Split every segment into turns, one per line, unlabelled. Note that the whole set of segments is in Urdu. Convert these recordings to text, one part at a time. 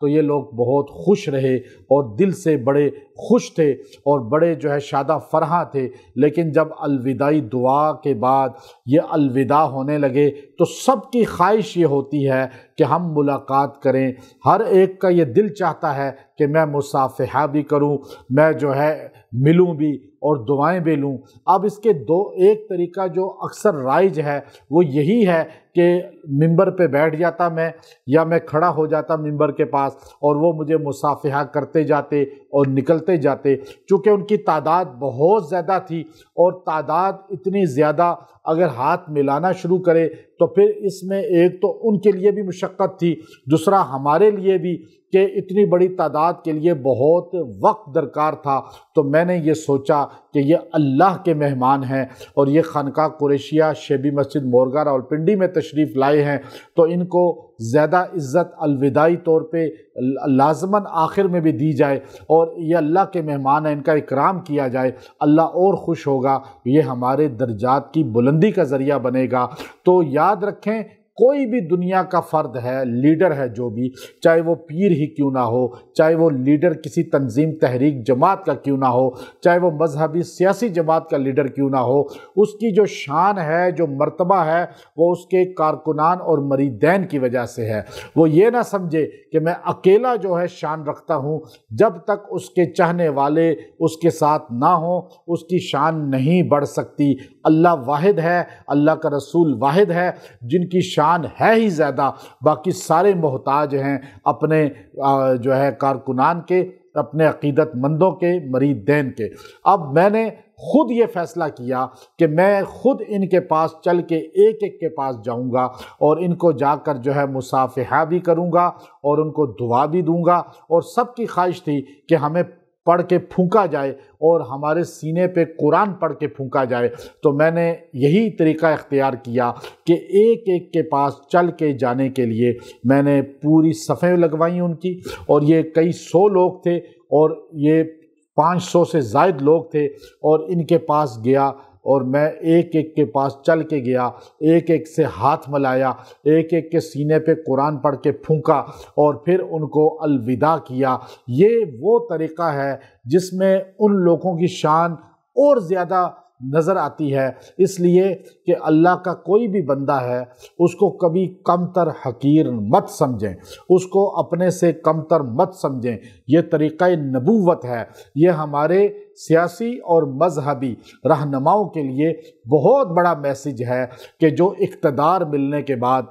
تو یہ لوگ بہت خوش رہے اور دل سے بڑے خوش تھے اور بڑے جو ہے شادہ فرحاں تھے۔ لیکن جب الوداعی دعا کے بعد یہ الوداع ہونے لگے تو سب کی خواہش یہ ہوتی ہے کہ ہم ملاقات کریں، ہر ایک کا یہ دل چاہتا ہے کہ میں مصافحہ بھی کروں، میں جو ہے ملوں بھی اور دعائیں بھی لوں۔ اب اس کے ایک طریقہ جو اکثر رائج ہے وہ یہی ہے کہ ممبر پہ بیٹھ جاتا میں، یا میں کھڑا ہو جاتا ممبر کے پاس اور وہ مجھے مصافحہ کرتے جاتے اور نکلتے جاتے۔ چونکہ ان کی تعداد بہت زیادہ تھی اور تعداد اتنی زیادہ اگر ہاتھ ملانا شروع کرے تو پھر اس میں ایک تو ان کے لیے بھی مشقت تھی، دوسرا ہمارے لیے بھی کہ اتنی بڑی تعداد کے لیے بہت وقت درکار تھا۔ تو میں نے یہ سوچا کہ یہ اللہ کے مہمان ہیں اور یہ خانقاہ قریشیہ شیبی مسجد مورگا راولپنڈی میں تشریف لائے ہیں، تو ان کو زیادہ عزت الوداعی طور پہ لازماً آخر میں بھی دی جائے اور یہ اللہ کے مہمان ہیں، ان کا اکرام کیا جائے، اللہ اور خوش ہوگا، یہ ہمارے درجات کی بلندی کا ذریعہ بنے گا۔ تو یاد رکھیں، کوئی بھی دنیا کا فرد ہے، لیڈر ہے جو بھی، چاہے وہ پیر ہی کیوں نہ ہو، چاہے وہ لیڈر کسی تنظیم تحریک جماعت کا کیوں نہ ہو، چاہے وہ مذہبی سیاسی جماعت کا لیڈر کیوں نہ ہو، اس کی جو شان ہے، جو مرتبہ ہے، وہ اس کے کارکنان اور مریدین کی وجہ سے ہے۔ وہ یہ نہ سمجھے کہ میں اکیلا جو ہے شان رکھتا ہوں، جب تک اس کے چاہنے والے اس کے ساتھ نہ ہوں اس کی شان نہیں بڑھ سکتی۔ اللہ واحد ہے، اللہ کا رسول واحد ہے، جن کی شان ہے ہی زیادہ، باقی سارے محتاج ہیں اپنے جو ہے کارکنان کے، اپنے عقیدت مندوں کے، مریدین کے۔ اب میں نے خود یہ فیصلہ کیا کہ میں خود ان کے پاس چل کے ایک ایک کے پاس جاؤں گا اور ان کو جا کر جو ہے مصافحہ بھی کروں گا اور ان کو دعا بھی دوں گا۔ اور سب کی خواہش تھی کہ ہمیں پڑھ کے پھونکا جائے اور ہمارے سینے پہ قرآن پڑھ کے پھونکا جائے۔ تو میں نے یہی طریقہ اختیار کیا کہ ایک ایک کے پاس چل کے جانے کے لیے میں نے پوری صفیں لگوائیں ان کی، اور یہ کئی سو لوگ تھے اور یہ 500 سے زائد لوگ تھے، اور ان کے پاس گیا اور میں ایک ایک کے پاس چل کے گیا، ایک ایک سے ہاتھ ملایا، ایک ایک کے سینے پہ قرآن پڑھ کے پھونکا اور پھر ان کو الوداع کیا۔ یہ وہ طریقہ ہے جس میں ان لوگوں کی شان اور زیادہ نظر آتی ہے، اس لیے کہ اللہ کا کوئی بھی بندہ ہے اس کو کبھی کمتر حقیر مت سمجھیں، اس کو اپنے سے کمتر مت سمجھیں۔ یہ طریقہ نبوت ہے، یہ ہمارے سیاسی اور مذہبی رہنماؤں کے لیے بہت بڑا میسیج ہے کہ جو اقتدار ملنے کے بعد،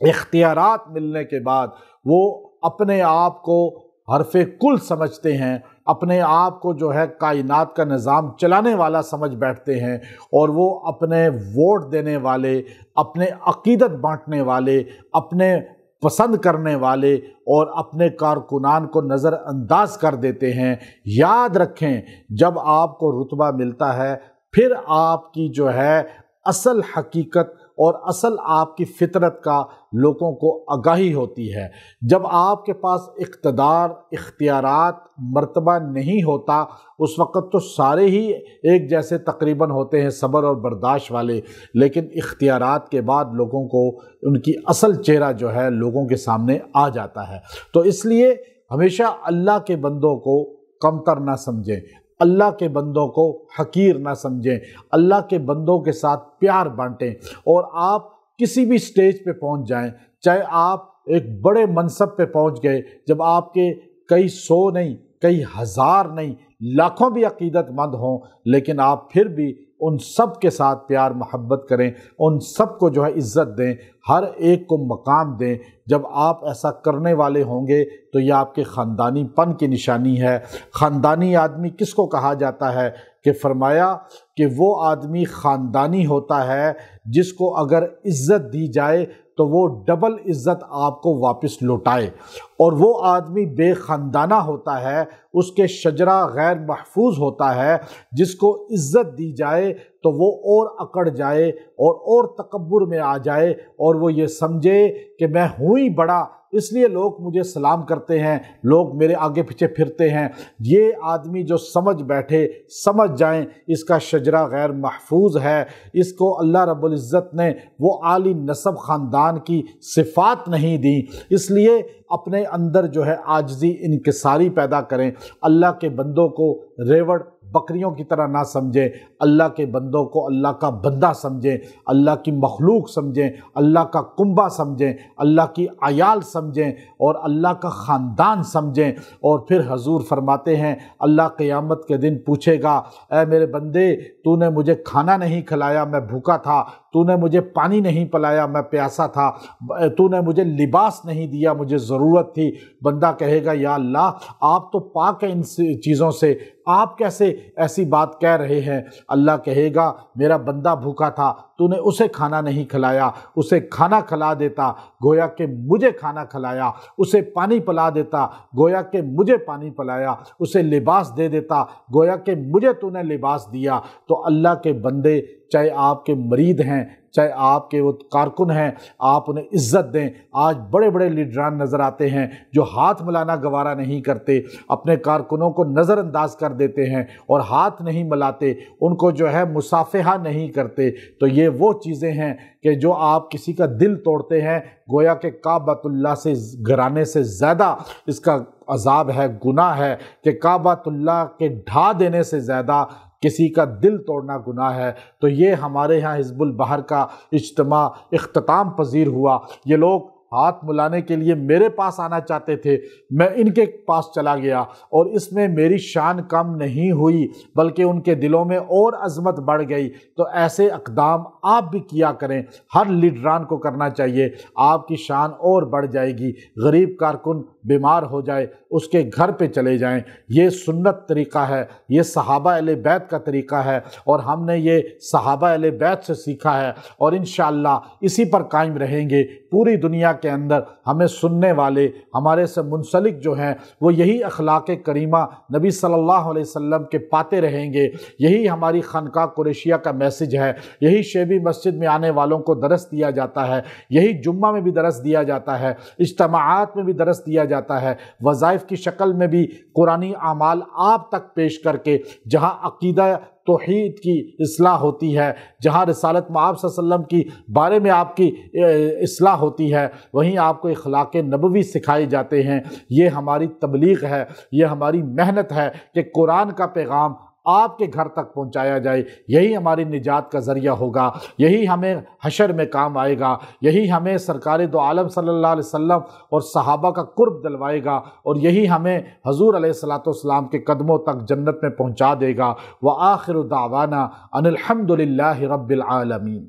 اختیارات ملنے کے بعد وہ اپنے آپ کو حرف کل سمجھتے ہیں، اپنے آپ کو جو ہے کائنات کا نظام چلانے والا سمجھ بیٹھتے ہیں، اور وہ اپنے ووٹ دینے والے، اپنے عقیدت بانٹنے والے، اپنے پسند کرنے والے اور اپنے کارکنان کو نظر انداز کر دیتے ہیں۔ یاد رکھیں، جب آپ کو رتبہ ملتا ہے پھر آپ کی جو ہے اصل حقیقت اور اصل آپ کی فطرت کا لوگوں کو آگاہی ہوتی ہے۔ جب آپ کے پاس اقتدار، اختیارات، مرتبہ نہیں ہوتا اس وقت تو سارے ہی ایک جیسے تقریباً ہوتے ہیں، صبر اور برداشت والے، لیکن اختیارات کے بعد لوگوں کو ان کی اصل چہرہ جو ہے لوگوں کے سامنے آ جاتا ہے۔ تو اس لیے ہمیشہ اللہ کے بندوں کو کمتر نہ سمجھیں، اللہ کے بندوں کو حقیر نہ سمجھیں، اللہ کے بندوں کے ساتھ پیار بانٹیں۔ اور آپ کسی بھی سٹیج پہ پہنچ جائیں، چاہے آپ ایک بڑے منصب پہ پہنچ گئے، جب آپ کے کئی سو نہیں، کئی ہزار نہیں، لاکھوں بھی عقیدت مند ہوں، لیکن آپ پھر بھی ان سب کے ساتھ پیار محبت کریں، ان سب کو جو ہے عزت دیں، ہر ایک کو مقام دیں۔ جب آپ ایسا کرنے والے ہوں گے تو یہ آپ کے خاندانی پن کی نشانی ہے۔ خاندانی آدمی کس کو کہا جاتا ہے؟ کہ فرمایا کہ وہ آدمی خاندانی ہوتا ہے جس کو اگر عزت دی جائے تو وہ ڈبل عزت آپ کو واپس لوٹائے، اور وہ آدمی بے خاندانہ ہوتا ہے، اس کے شجرہ غیر محفوظ ہوتا ہے، جس کو عزت دی جائے تو وہ اور اکڑ جائے اور تکبر میں آ جائے اور وہ یہ سمجھے کہ میں ہوں ہی بڑا، اس لیے لوگ مجھے سلام کرتے ہیں، لوگ میرے آگے پیچھے پھرتے ہیں۔ یہ آدمی جو سمجھ بیٹھے، سمجھ جائیں اس کا شجرہ غیر محفوظ ہے، اس کو اللہ رب العزت نے وہ عالی نسب خاندان کی صفات نہیں دیں، اس لیے اپنے اندر جو ہے عاجزی انکساری پیدا کریں، اللہ کے بندوں کو ریوڑ بکریوں کی طرح نہ سمجھیں، اللہ کے بندوں کو اللہ کا بندہ سمجھیں، اللہ کی مخلوق سمجھیں، اللہ کا کنبہ سمجھیں، اللہ کی عیال سمجھیں اور اللہ کا خاندان سمجھیں۔ اور پھر حضور فرماتے ہیں اللہ قیامت کے دن پوچھے گا، اے میرے بندے، تو نے مجھے کھانا نہیں کھلایا، میں بھوکا تھا، تو نے مجھے پانی نہیں پلایا، میں پیاسا تھا، تو نے مجھے لباس نہیں دیا، مجھے ضرورت تھی۔ بندہ کہے گا یا اللہ آپ تو پاک ہیں ان چیزوں سے، آپ کیسے ایسی بات کہہ رہے ہیں؟ اللہ کہے گا میرا بندہ بھوکا تھا، تو نے اسے کھانا نہیں کھلایا، اسے کھانا کھلا دیتا گویا کہ مجھے کھانا کھلایا، اسے پانی پلا دیتا گویا کہ مجھے پانی پلایا، اسے لباس دے دیتا گویا کہ مجھے تو نے لباس دیا۔ تو اللہ کے بندے چاہے آپ کے مرید ہیں، چاہے آپ کے وہ کارکن ہیں، آپ انہیں عزت دیں۔ آج بڑے بڑے لیڈران نظر آتے ہیں جو ہاتھ ملانا گوارا نہیں کرتے، اپنے کارکنوں کو نظر انداز کر دیتے ہیں اور ہاتھ نہیں ملاتے، ان کو جو ہے مصافحہ نہیں کرتے۔ تو یہ وہ چیزیں ہیں کہ جو آپ کسی کا دل توڑتے ہیں، گویا کہ کعبۃ اللہ سے گرانے سے زیادہ اس کا عذاب ہے، گناہ ہے کہ کعبۃ اللہ کے ڈھا دینے سے زیادہ کسی کا دل توڑنا گناہ ہے۔ تو یہ ہمارے ہاں حزب البحر کا اجتماع اختتام پذیر ہوا۔ یہ لوگ ہاتھ ملانے کے لیے میرے پاس آنا چاہتے تھے، میں ان کے پاس چلا گیا اور اس میں میری شان کم نہیں ہوئی بلکہ ان کے دلوں میں اور عظمت بڑھ گئی۔ تو ایسے اقدام آپ بھی کیا کریں، ہر لیڈران کو کرنا چاہیے، آپ کی شان اور بڑھ جائے گی۔ غریب کارکن بیمار ہو جائے اس کے گھر پہ چلے جائیں، یہ سنت طریقہ ہے، یہ صحابہ اہل بیت کا طریقہ ہے اور ہم نے یہ صحابہ اہل بیت سے سیکھا ہے اور انشاءاللہ اسی پر قائم رہیں گے۔ پوری دنیا کے اندر ہمیں سننے والے، ہمارے سے منسلک جو ہیں، وہ یہی اخلاق کریمہ نبی صلی اللہ علیہ وسلم کے پاتے رہیں گے۔ یہی ہماری خانقاہ قریشیہ کا میسج ہے، یہی شیبی مسجد میں آنے والوں کو درس دیا جاتا ہے، یہی جمعہ میں بھی درس دیا جاتا ہے، اجتماعات میں بھی درس دیا جاتا ہے، وظائف کی شکل میں بھی قرآنی اعمال آپ تک پیش کر کے جہاں عقیدہ توحید کی اصلاح ہوتی ہے، جہاں رسالت مآب صلی اللہ علیہ وسلم کی بارے میں آپ کی اصلاح ہوتی ہے، وہیں آپ کو اخلاق نبوی سکھائے جاتے ہیں۔ یہ ہماری تبلیغ ہے، یہ ہماری محنت ہے کہ قرآن کا پیغام آپ کے گھر تک پہنچایا جائے۔ یہی ہماری نجات کا ذریعہ ہوگا، یہی ہمیں حشر میں کام آئے گا، یہی ہمیں سرکار دو عالم صلی اللہ علیہ وسلم اور صحابہ کا قرب دلوائے گا اور یہی ہمیں حضور علیہ الصلوۃ والسلام کے قدموں تک جنت میں پہنچا دے گا۔ وآخر دعوانا ان الحمد للہ رب العالمین۔